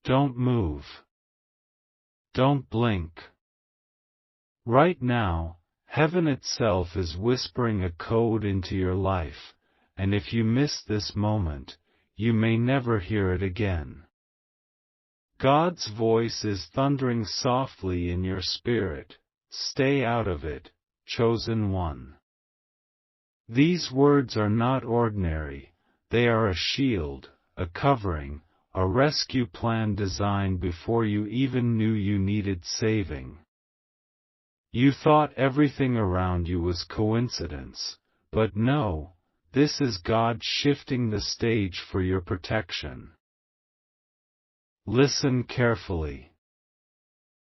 Don't move. Don't blink. Right now, heaven itself is whispering a code into your life, and if you miss this moment, you may never hear it again. God's voice is thundering softly in your spirit. Stay out of it, chosen one. These words are not ordinary. They are a shield, a covering, a rescue plan designed before you even knew you needed saving. You thought everything around you was coincidence, but no, this is God shifting the stage for your protection. Listen carefully.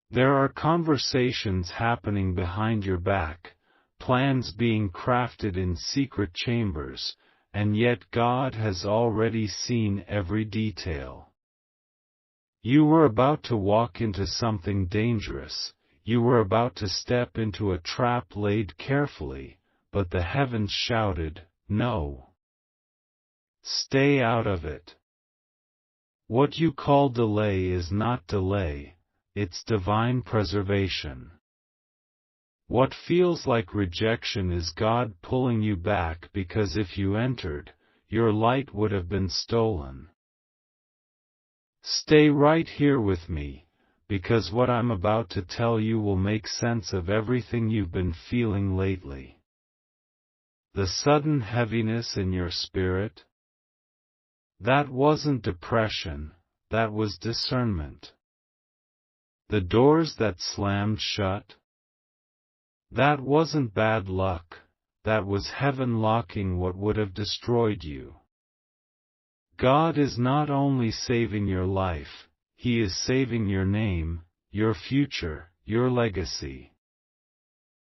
There are conversations happening behind your back, plans being crafted in secret chambers, and yet God has already seen every detail. You were about to walk into something dangerous. You were about to step into a trap laid carefully, but the heavens shouted, "No! Stay out of it." What you call delay is not delay, it's divine preservation. What feels like rejection is God pulling you back, because if you entered, your light would have been stolen. Stay right here with me, because what I'm about to tell you will make sense of everything you've been feeling lately. The sudden heaviness in your spirit? That wasn't depression, that was discernment. The doors that slammed shut? That wasn't bad luck, that was heaven locking what would have destroyed you. God is not only saving your life, He is saving your name, your future, your legacy.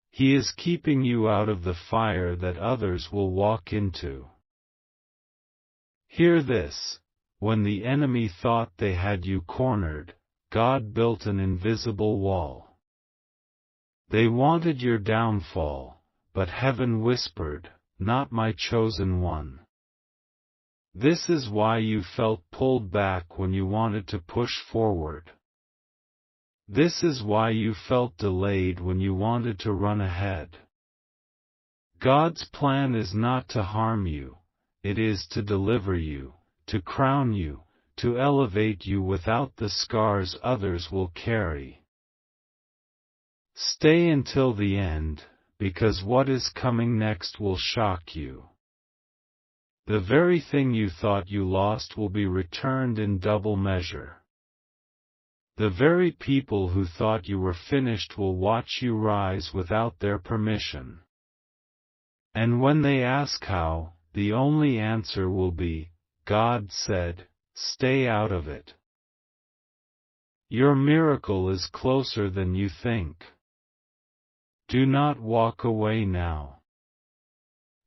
He is keeping you out of the fire that others will walk into. Hear this: when the enemy thought they had you cornered, God built an invisible wall. They wanted your downfall, but heaven whispered, "Not my chosen one." This is why you felt pulled back when you wanted to push forward. This is why you felt delayed when you wanted to run ahead. God's plan is not to harm you, it is to deliver you, to crown you, to elevate you without the scars others will carry. Stay until the end, because what is coming next will shock you. The very thing you thought you lost will be returned in double measure. The very people who thought you were finished will watch you rise without their permission. And when they ask how, the only answer will be, God said, "Stay out of it." Your miracle is closer than you think. Do not walk away now.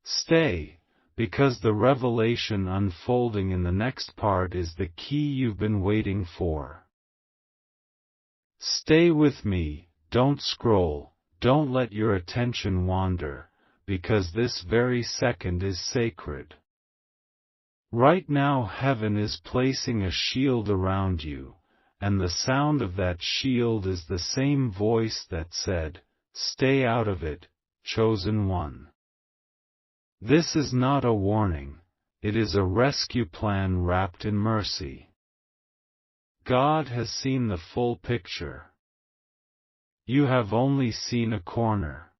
Stay, because the revelation unfolding in the next part is the key you've been waiting for. Stay with me, don't scroll, don't let your attention wander, because this very second is sacred. Right now heaven is placing a shield around you, and the sound of that shield is the same voice that said, "Stay out of it, chosen one." This is not a warning, it is a rescue plan wrapped in mercy. God has seen the full picture. You have only seen a corner.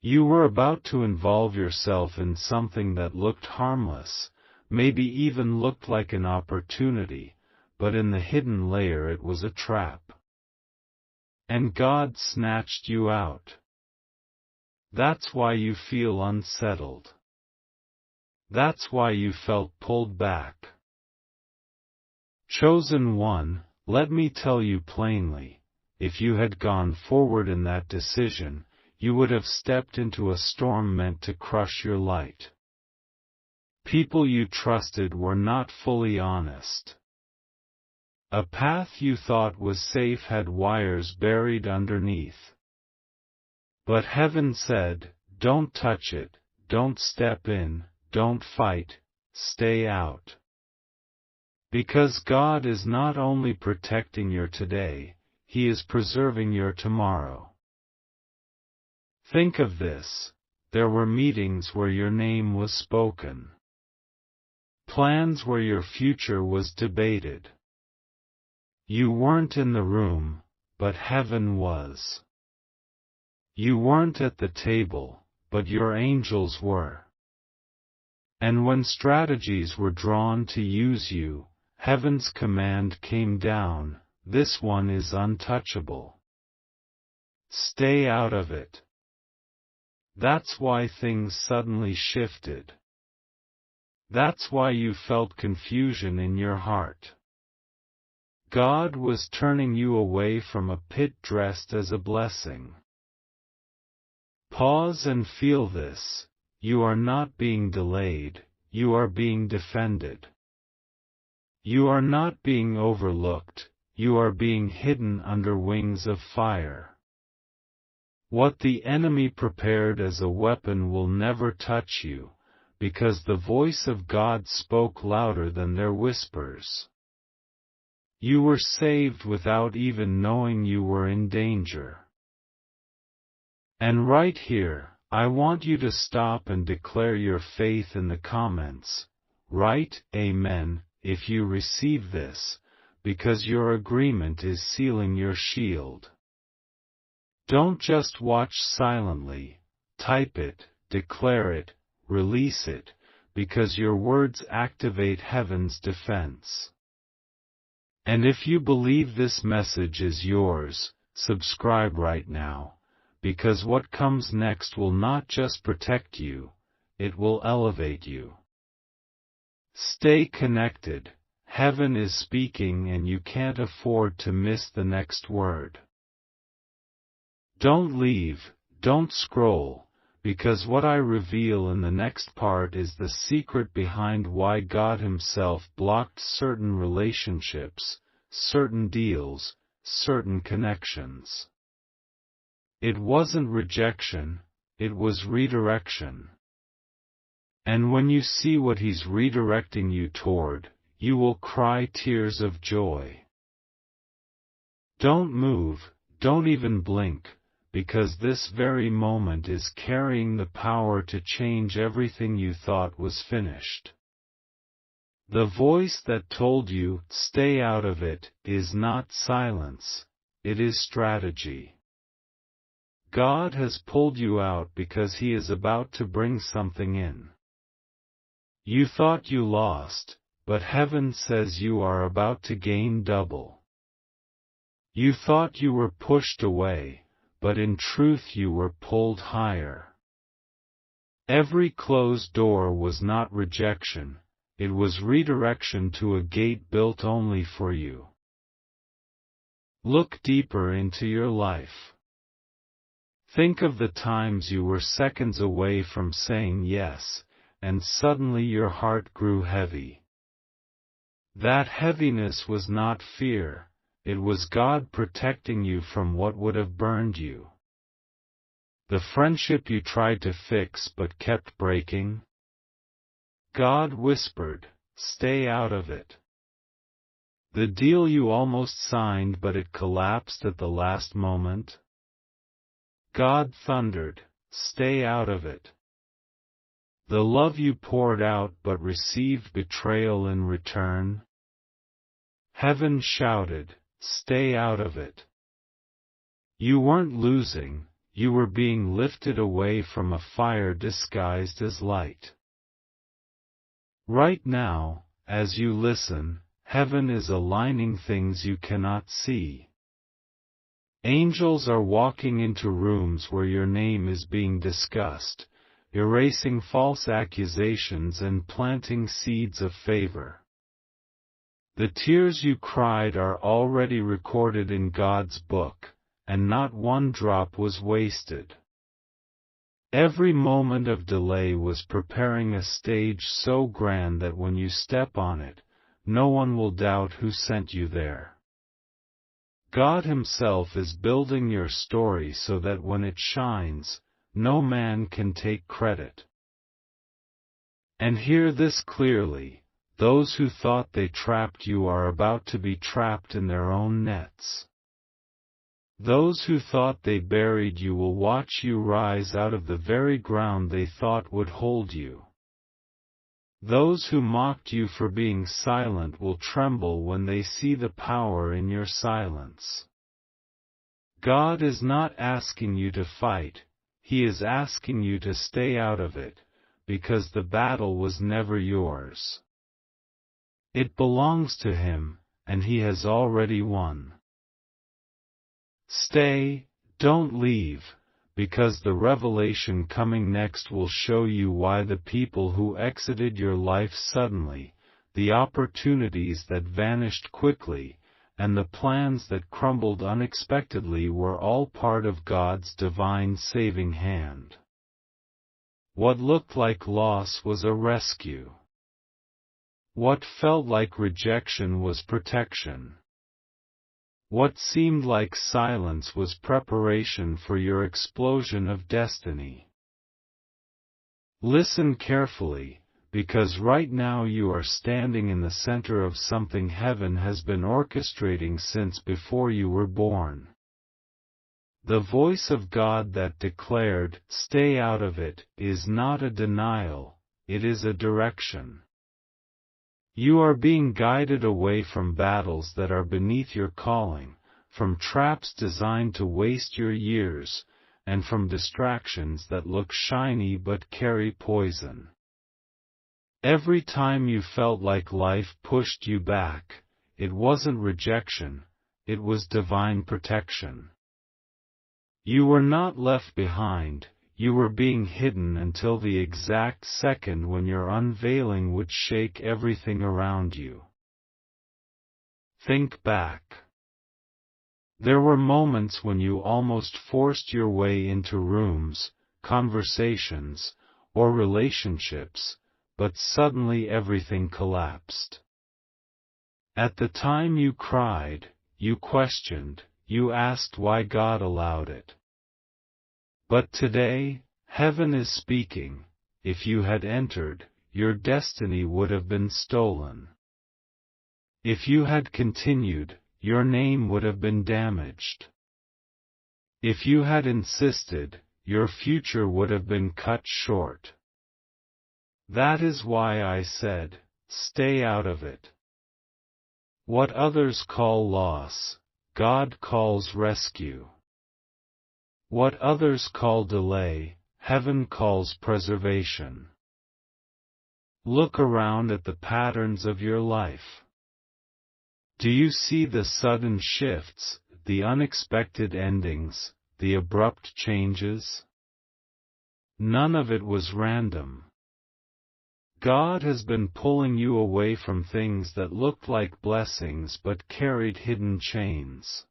You were about to involve yourself in something that looked harmless, maybe even looked like an opportunity, but in the hidden layer it was a trap. And God snatched you out. That's why you feel unsettled. That's why you felt pulled back. Chosen one, let me tell you plainly, if you had gone forward in that decision, you would have stepped into a storm meant to crush your light. People you trusted were not fully honest. A path you thought was safe had wires buried underneath. But heaven said, "Don't touch it, don't step in, don't fight, stay out." Because God is not only protecting your today, He is preserving your tomorrow. Think of this. There were meetings where your name was spoken. Plans where your future was debated. You weren't in the room, but heaven was. You weren't at the table, but your angels were. And when strategies were drawn to use you, heaven's command came down, this one is untouchable. Stay out of it. That's why things suddenly shifted. That's why you felt confusion in your heart. God was turning you away from a pit dressed as a blessing. Pause and feel this. You are not being delayed, you are being defended. You are not being overlooked, you are being hidden under wings of fire. What the enemy prepared as a weapon will never touch you, because the voice of God spoke louder than their whispers. You were saved without even knowing you were in danger. And right here, I want you to stop and declare your faith in the comments. Write, Amen, if you receive this, because your agreement is sealing your shield. Don't just watch silently, type it, declare it, release it, because your words activate heaven's defense. And if you believe this message is yours, subscribe right now, because what comes next will not just protect you, it will elevate you. Stay connected, heaven is speaking and you can't afford to miss the next word. Don't leave, don't scroll, because what I reveal in the next part is the secret behind why God Himself blocked certain relationships, certain deals, certain connections. It wasn't rejection, it was redirection. And when you see what He's redirecting you toward, you will cry tears of joy. Don't move, don't even blink, because this very moment is carrying the power to change everything you thought was finished. The voice that told you, stay out of it, is not silence, it is strategy. God has pulled you out because He is about to bring something in. You thought you lost, but heaven says you are about to gain double. You thought you were pushed away, but in truth you were pulled higher. Every closed door was not rejection, it was redirection to a gate built only for you. Look deeper into your life. Think of the times you were seconds away from saying yes, and suddenly your heart grew heavy. That heaviness was not fear, it was God protecting you from what would have burned you. The friendship you tried to fix but kept breaking? God whispered, stay out of it. The deal you almost signed but it collapsed at the last moment? God thundered, stay out of it. The love you poured out but received betrayal in return? Heaven shouted, stay out of it. You weren't losing, you were being lifted away from a fire disguised as light. Right now, as you listen, heaven is aligning things you cannot see. Angels are walking into rooms where your name is being discussed, erasing false accusations and planting seeds of favor. The tears you cried are already recorded in God's book, and not one drop was wasted. Every moment of delay was preparing a stage so grand that when you step on it, no one will doubt who sent you there. God Himself is building your story so that when it shines, no man can take credit. And hear this clearly, those who thought they trapped you are about to be trapped in their own nets. Those who thought they buried you will watch you rise out of the very ground they thought would hold you. Those who mocked you for being silent will tremble when they see the power in your silence. God is not asking you to fight, He is asking you to stay out of it, because the battle was never yours. It belongs to Him, and He has already won. Stay, don't leave, because the revelation coming next will show you why the people who exited your life suddenly, the opportunities that vanished quickly, and the plans that crumbled unexpectedly were all part of God's divine saving hand. What looked like loss was a rescue. What felt like rejection was protection. What seemed like silence was preparation for your explosion of destiny. Listen carefully, because right now you are standing in the center of something heaven has been orchestrating since before you were born. The voice of God that declared, "Stay out of it," is not a denial, it is a direction. You are being guided away from battles that are beneath your calling, from traps designed to waste your years, and from distractions that look shiny but carry poison. Every time you felt like life pushed you back, it wasn't rejection, it was divine protection. You were not left behind, you were being hidden until the exact second when your unveiling would shake everything around you. Think back. There were moments when you almost forced your way into rooms, conversations, or relationships, but suddenly everything collapsed. At the time you cried, you questioned, you asked why God allowed it. But today, heaven is speaking. If you had entered, your destiny would have been stolen. If you had continued, your name would have been damaged. If you had insisted, your future would have been cut short. That is why I said, stay out of it. What others call loss, God calls rescue. What others call delay, heaven calls preservation. Look around at the patterns of your life. Do you see the sudden shifts, the unexpected endings, the abrupt changes? None of it was random. God has been pulling you away from things that looked like blessings but carried hidden chains.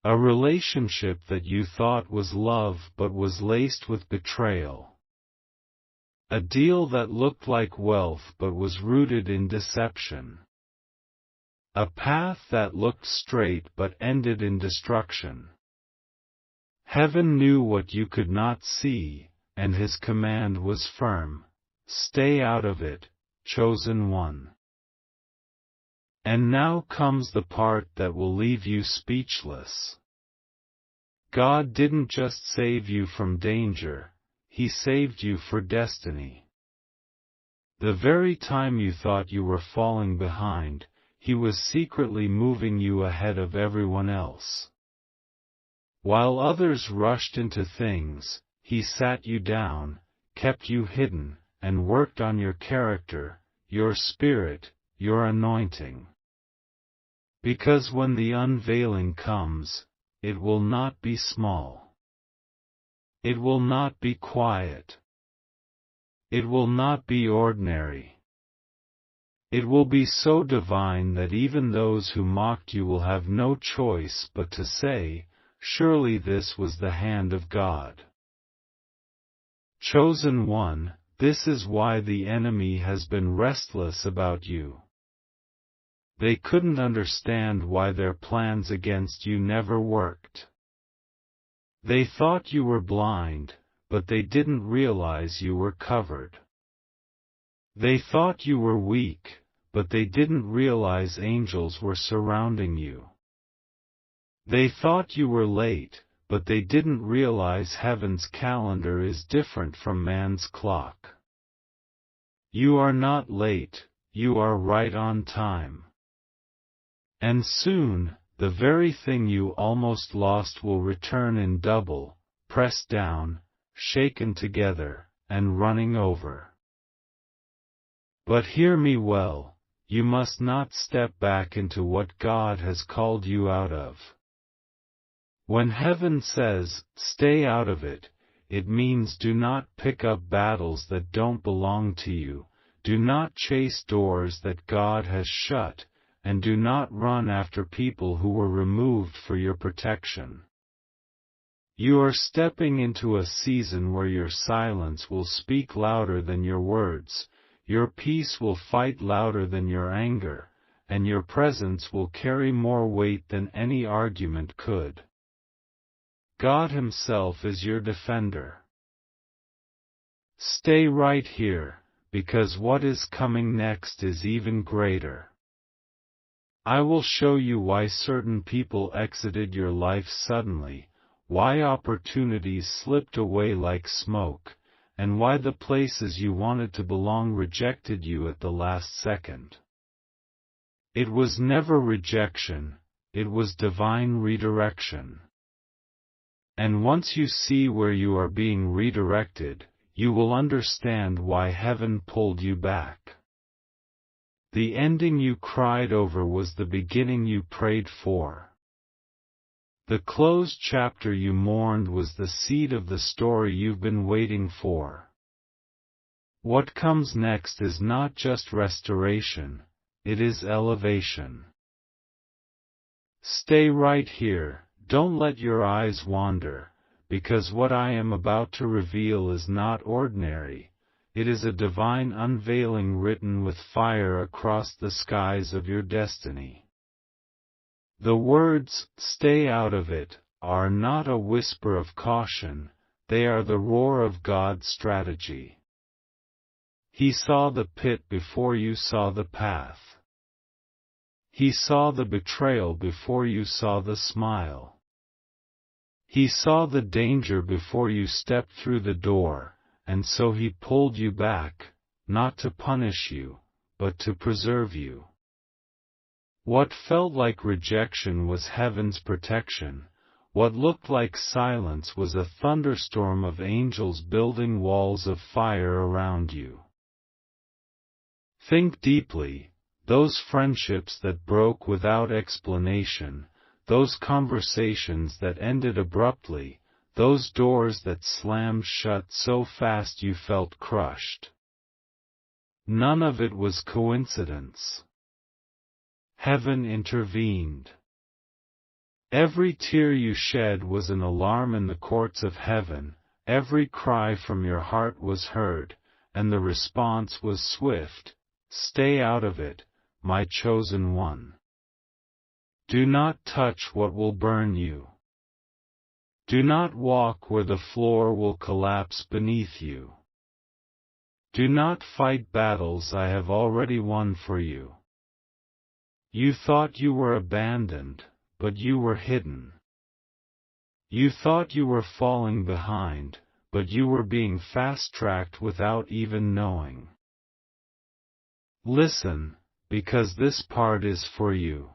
A relationship that you thought was love but was laced with betrayal. A deal that looked like wealth but was rooted in deception. A path that looked straight but ended in destruction. Heaven knew what you could not see, and His command was firm. Stay out of it, chosen one. And now comes the part that will leave you speechless. God didn't just save you from danger, He saved you for destiny. The very time you thought you were falling behind, He was secretly moving you ahead of everyone else. While others rushed into things, He sat you down, kept you hidden, and worked on your character, your spirit, your anointing. Because when the unveiling comes, it will not be small. It will not be quiet. It will not be ordinary. It will be so divine that even those who mocked you will have no choice but to say, surely this was the hand of God. Chosen one, this is why the enemy has been restless about you. They couldn't understand why their plans against you never worked. They thought you were blind, but they didn't realize you were covered. They thought you were weak, but they didn't realize angels were surrounding you. They thought you were late, but they didn't realize heaven's calendar is different from man's clock. You are not late, you are right on time. And soon, the very thing you almost lost will return in double, pressed down, shaken together, and running over. But hear me well, you must not step back into what God has called you out of. When heaven says, stay out of it, it means do not pick up battles that don't belong to you, do not chase doors that God has shut, and do not run after people who were removed for your protection. You are stepping into a season where your silence will speak louder than your words, your peace will fight louder than your anger, and your presence will carry more weight than any argument could. God Himself is your defender. Stay right here, because what is coming next is even greater. I will show you why certain people exited your life suddenly, why opportunities slipped away like smoke, and why the places you wanted to belong rejected you at the last second. It was never rejection, it was divine redirection. And once you see where you are being redirected, you will understand why heaven pulled you back. The ending you cried over was the beginning you prayed for. The closed chapter you mourned was the seed of the story you've been waiting for. What comes next is not just restoration, it is elevation. Stay right here, don't let your eyes wander, because what I am about to reveal is not ordinary, it is a divine unveiling written with fire across the skies of your destiny. The words, "Stay out of it," are not a whisper of caution, they are the roar of God's strategy. He saw the pit before you saw the path. He saw the betrayal before you saw the smile. He saw the danger before you stepped through the door, and so He pulled you back, not to punish you, but to preserve you. What felt like rejection was heaven's protection, what looked like silence was a thunderstorm of angels building walls of fire around you. Think deeply, those friendships that broke without explanation, those conversations that ended abruptly, those doors that slammed shut so fast you felt crushed. None of it was coincidence. Heaven intervened. Every tear you shed was an alarm in the courts of heaven, every cry from your heart was heard, and the response was swift, "Stay out of it, my chosen one. Do not touch what will burn you. Do not walk where the floor will collapse beneath you. Do not fight battles I have already won for you." You thought you were abandoned, but you were hidden. You thought you were falling behind, but you were being fast-tracked without even knowing. Listen, because this part is for you.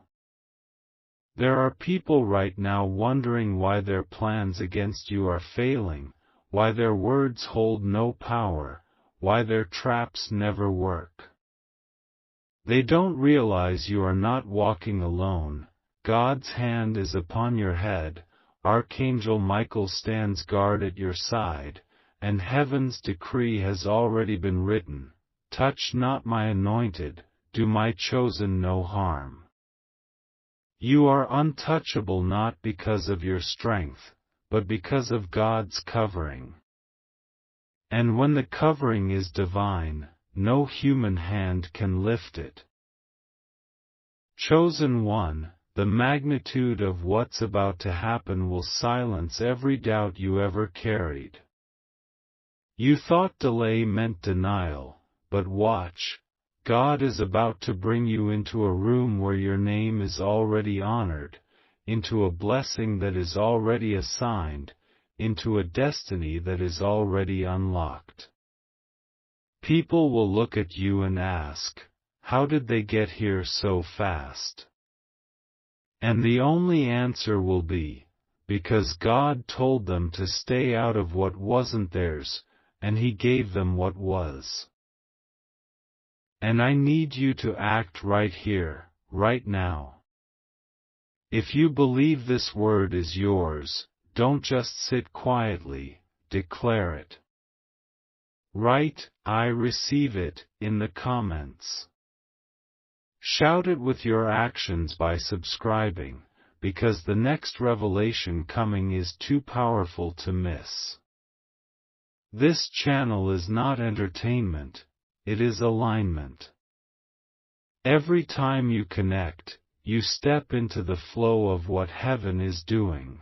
There are people right now wondering why their plans against you are failing, why their words hold no power, why their traps never work. They don't realize you are not walking alone, God's hand is upon your head, Archangel Michael stands guard at your side, and heaven's decree has already been written, "Touch not my anointed, do my chosen no harm." You are untouchable not because of your strength, but because of God's covering. And when the covering is divine, no human hand can lift it. Chosen one, the magnitude of what's about to happen will silence every doubt you ever carried. You thought delay meant denial, but watch, God is about to bring you into a room where your name is already honored, into a blessing that is already assigned, into a destiny that is already unlocked. People will look at you and ask, how did they get here so fast? And the only answer will be, because God told them to stay out of what wasn't theirs, and He gave them what was. And I need you to act right here, right now. If you believe this word is yours, don't just sit quietly, declare it. Write, I receive it, in the comments. Shout it with your actions by subscribing, because the next revelation coming is too powerful to miss. This channel is not entertainment, it is alignment. Every time you connect, you step into the flow of what heaven is doing.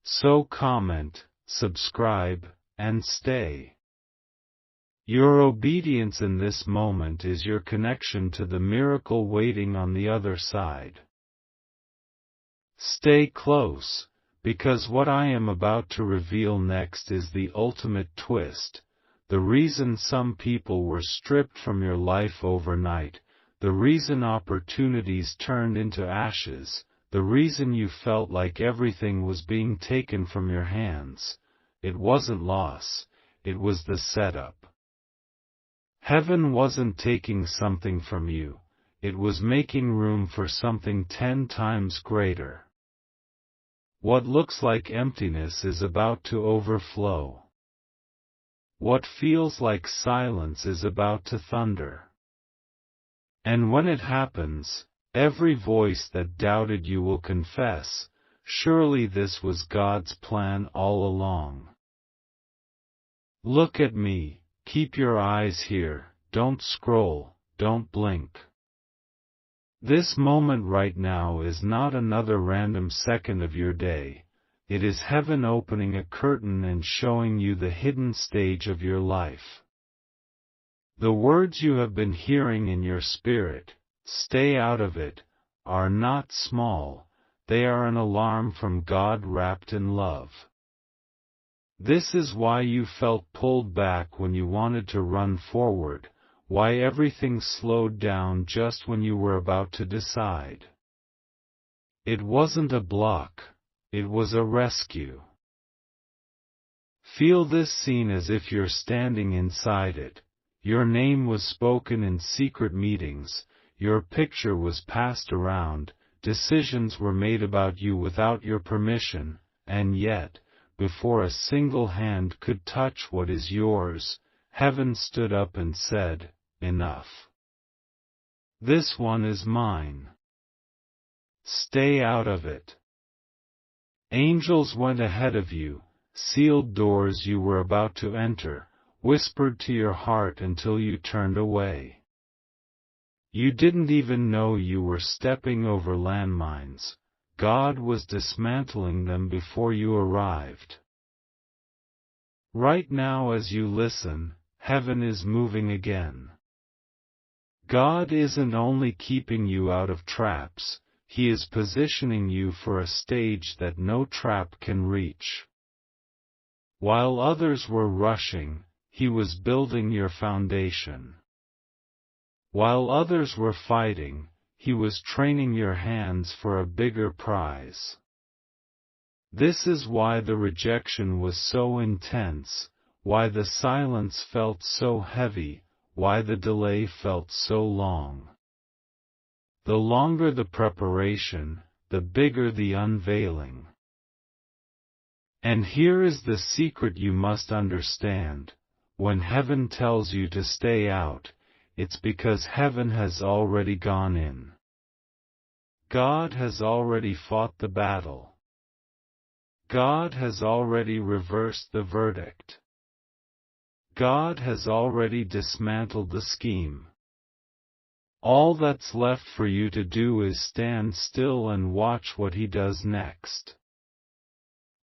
So comment, subscribe, and stay. Your obedience in this moment is your connection to the miracle waiting on the other side. Stay close, because what I am about to reveal next is the ultimate twist, the reason some people were stripped from your life overnight, the reason opportunities turned into ashes, the reason you felt like everything was being taken from your hands. It wasn't loss, it was the setup. Heaven wasn't taking something from you, it was making room for something 10 times greater. What looks like emptiness is about to overflow. What feels like silence is about to thunder. And when it happens, every voice that doubted you will confess, surely this was God's plan all along. Look at me. Keep your eyes here, don't scroll, don't blink. This moment right now is not another random second of your day, it is heaven opening a curtain and showing you the hidden stage of your life. The words you have been hearing in your spirit, stay out of it, are not small, they are an alarm from God wrapped in love. This is why you felt pulled back when you wanted to run forward, why everything slowed down just when you were about to decide. It wasn't a block, it was a rescue. Feel this scene as if you're standing inside it. Your name was spoken in secret meetings, your picture was passed around, decisions were made about you without your permission, and yet, before a single hand could touch what is yours, heaven stood up and said, enough. This one is mine. Stay out of it. Angels went ahead of you, sealed doors you were about to enter, whispered to your heart until you turned away. You didn't even know you were stepping over landmines. God was dismantling them before you arrived. Right now as you listen, heaven is moving again. God isn't only keeping you out of traps, He is positioning you for a stage that no trap can reach. While others were rushing, He was building your foundation. While others were fighting, He was training your hands for a bigger prize. This is why the rejection was so intense, why the silence felt so heavy, why the delay felt so long. The longer the preparation, the bigger the unveiling. And here is the secret you must understand. When heaven tells you to stay out, it's because heaven has already gone in. God has already fought the battle. God has already reversed the verdict. God has already dismantled the scheme. All that's left for you to do is stand still and watch what He does next.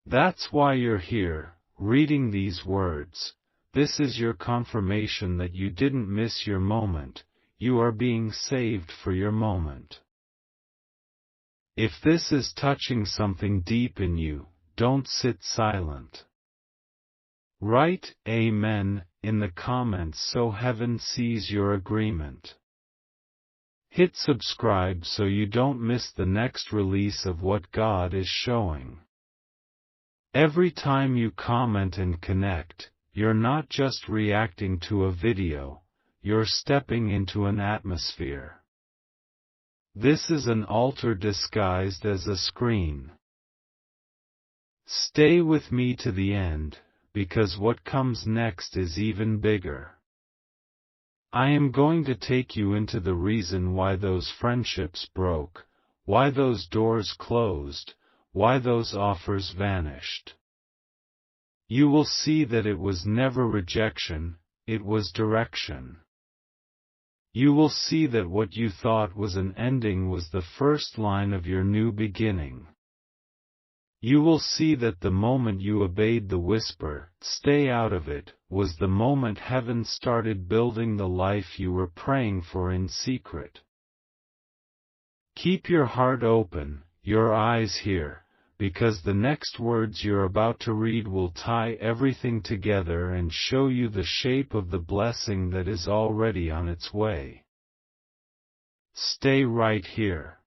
That's why you're here, reading these words, this is your confirmation that you didn't miss your moment, you are being saved for your moment. If this is touching something deep in you, don't sit silent. Write Amen in the comments so heaven sees your agreement. Hit subscribe so you don't miss the next release of what God is showing. Every time you comment and connect, you're not just reacting to a video, you're stepping into an atmosphere. This is an altar disguised as a screen. Stay with me to the end, because what comes next is even bigger. I am going to take you into the reason why those friendships broke, why those doors closed, why those offers vanished. You will see that it was never rejection, it was direction. You will see that what you thought was an ending was the first line of your new beginning. You will see that the moment you obeyed the whisper, "Stay out of it," was the moment heaven started building the life you were praying for in secret. Keep your heart open, your eyes here, because the next words you're about to read will tie everything together and show you the shape of the blessing that is already on its way. Stay right here.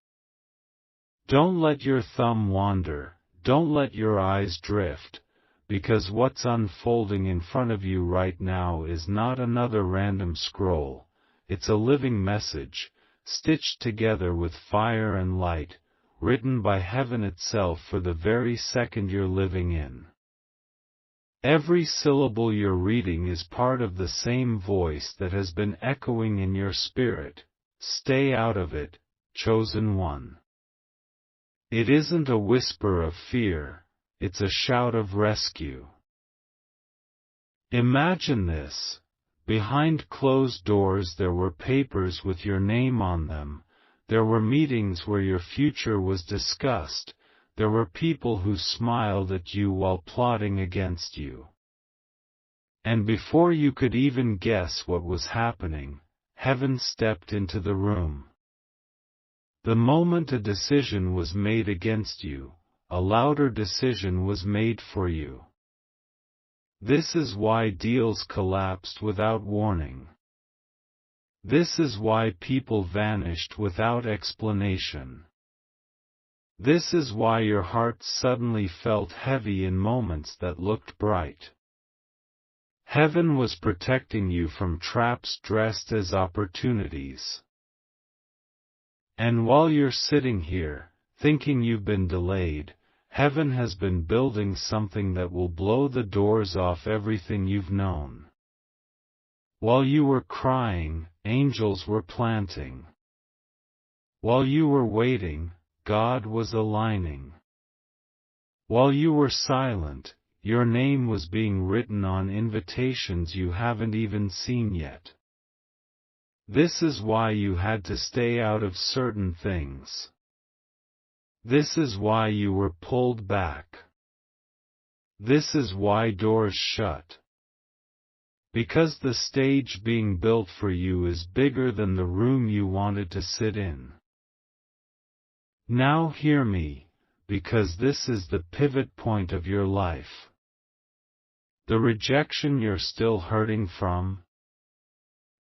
Don't let your thumb wander. Don't let your eyes drift, because what's unfolding in front of you right now is not another random scroll, it's a living message, stitched together with fire and light, written by heaven itself for the very second you're living in. Every syllable you're reading is part of the same voice that has been echoing in your spirit. Stay out of it, chosen one. It isn't a whisper of fear, it's a shout of rescue. Imagine this. Behind closed doors there were papers with your name on them, there were meetings where your future was discussed, there were people who smiled at you while plotting against you. And before you could even guess what was happening, heaven stepped into the room. The moment a decision was made against you, a louder decision was made for you. This is why deals collapsed without warning. This is why people vanished without explanation. This is why your heart suddenly felt heavy in moments that looked bright. Heaven was protecting you from traps dressed as opportunities. And while you're sitting here, thinking you've been delayed, heaven has been building something that will blow the doors off everything you've known. While you were crying, angels were planting. While you were waiting, God was aligning. While you were silent, your name was being written on invitations you haven't even seen yet. This is why you had to stay out of certain things. This is why you were pulled back. This is why doors shut. Because the stage being built for you is bigger than the room you wanted to sit in. Now hear me, because this is the pivot point of your life. The rejection you're still hurting from?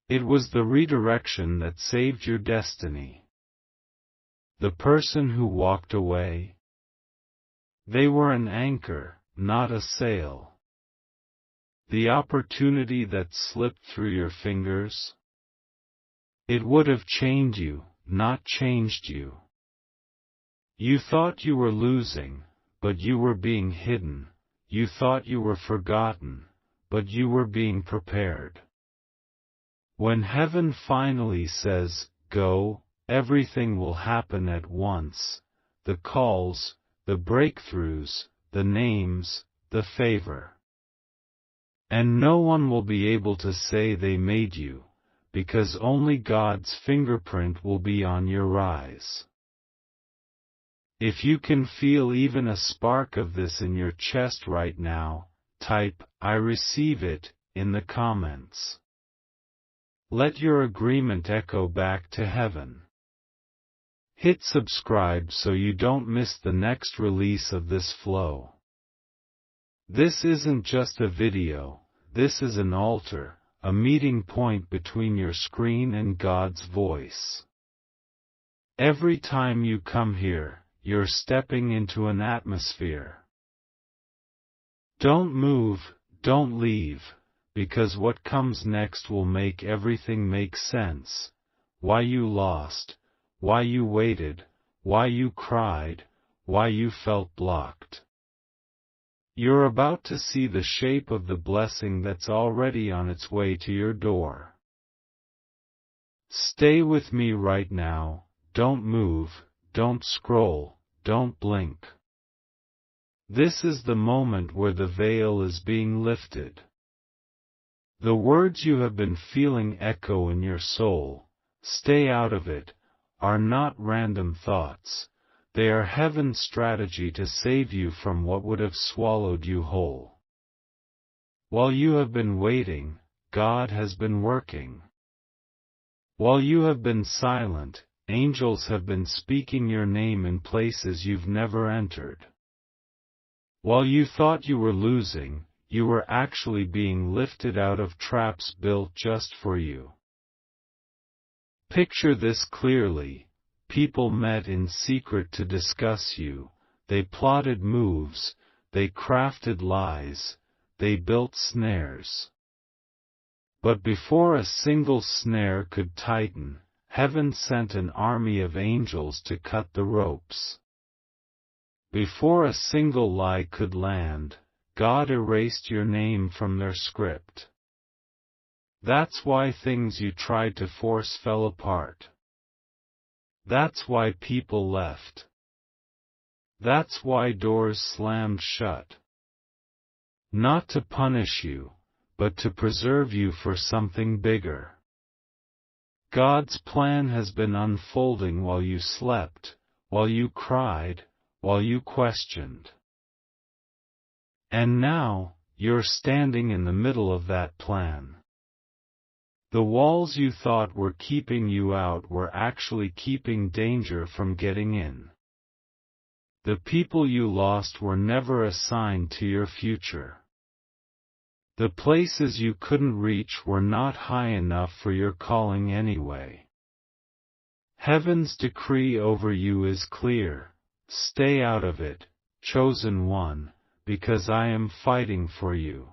It was the redirection that saved your destiny. The person who walked away? They were an anchor, not a sail. The opportunity that slipped through your fingers? It would have changed you, not changed you. You thought you were losing, but you were being hidden. You thought you were forgotten, but you were being prepared. When heaven finally says, go, everything will happen at once. The calls, the breakthroughs, the names, the favor. And no one will be able to say they made you, because only God's fingerprint will be on your rise. If you can feel even a spark of this in your chest right now, type, I receive it, in the comments. Let your agreement echo back to heaven. Hit subscribe so you don't miss the next release of this flow. This isn't just a video, this is an altar, a meeting point between your screen and God's voice. Every time you come here, you're stepping into an atmosphere. Don't move, don't leave, because what comes next will make everything make sense. Why you lost, why you waited, why you cried, why you felt blocked. You're about to see the shape of the blessing that's already on its way to your door. Stay with me right now, don't move, don't scroll, don't blink. This is the moment where the veil is being lifted. The words you have been feeling echo in your soul, "Stay out of it," are not random thoughts. They are heaven's strategy to save you from what would have swallowed you whole. While you have been waiting, God has been working. While you have been silent, angels have been speaking your name in places you've never entered. While you thought you were losing, you were actually being lifted out of traps built just for you. Picture this clearly. People met in secret to discuss you, they plotted moves, they crafted lies, they built snares. But before a single snare could tighten, heaven sent an army of angels to cut the ropes. Before a single lie could land, God erased your name from their script. That's why things you tried to force fell apart. That's why people left. That's why doors slammed shut. Not to punish you, but to preserve you for something bigger. God's plan has been unfolding while you slept, while you cried, while you questioned. And now, you're standing in the middle of that plan. The walls you thought were keeping you out were actually keeping danger from getting in. The people you lost were never assigned to your future. The places you couldn't reach were not high enough for your calling anyway. Heaven's decree over you is clear: stay out of it, chosen one, because I am fighting for you.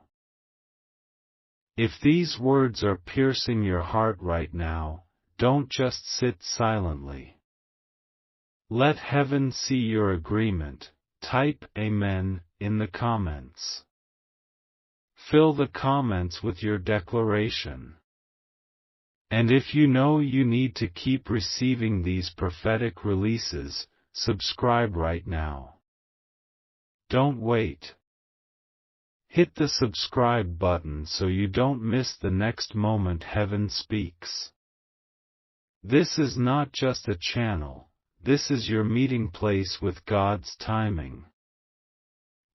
If these words are piercing your heart right now, don't just sit silently. Let heaven see your agreement. Type Amen in the comments. Fill the comments with your declaration. And if you know you need to keep receiving these prophetic releases, subscribe right now. Don't wait. Hit the subscribe button so you don't miss the next moment heaven speaks. This is not just a channel, this is your meeting place with God's timing.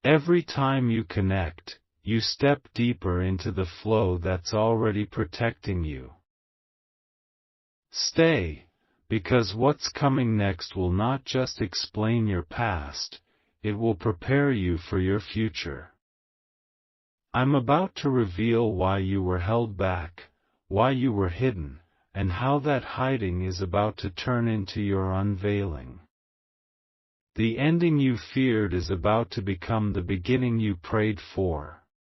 Every time you connect, you step deeper into the flow that's already protecting you. Stay, because what's coming next will not just explain your past, it will prepare you for your future. I'm about to reveal why you were held back, why you were hidden, and how that hiding is about to turn into your unveiling. The ending you feared is about to become the beginning you prayed for.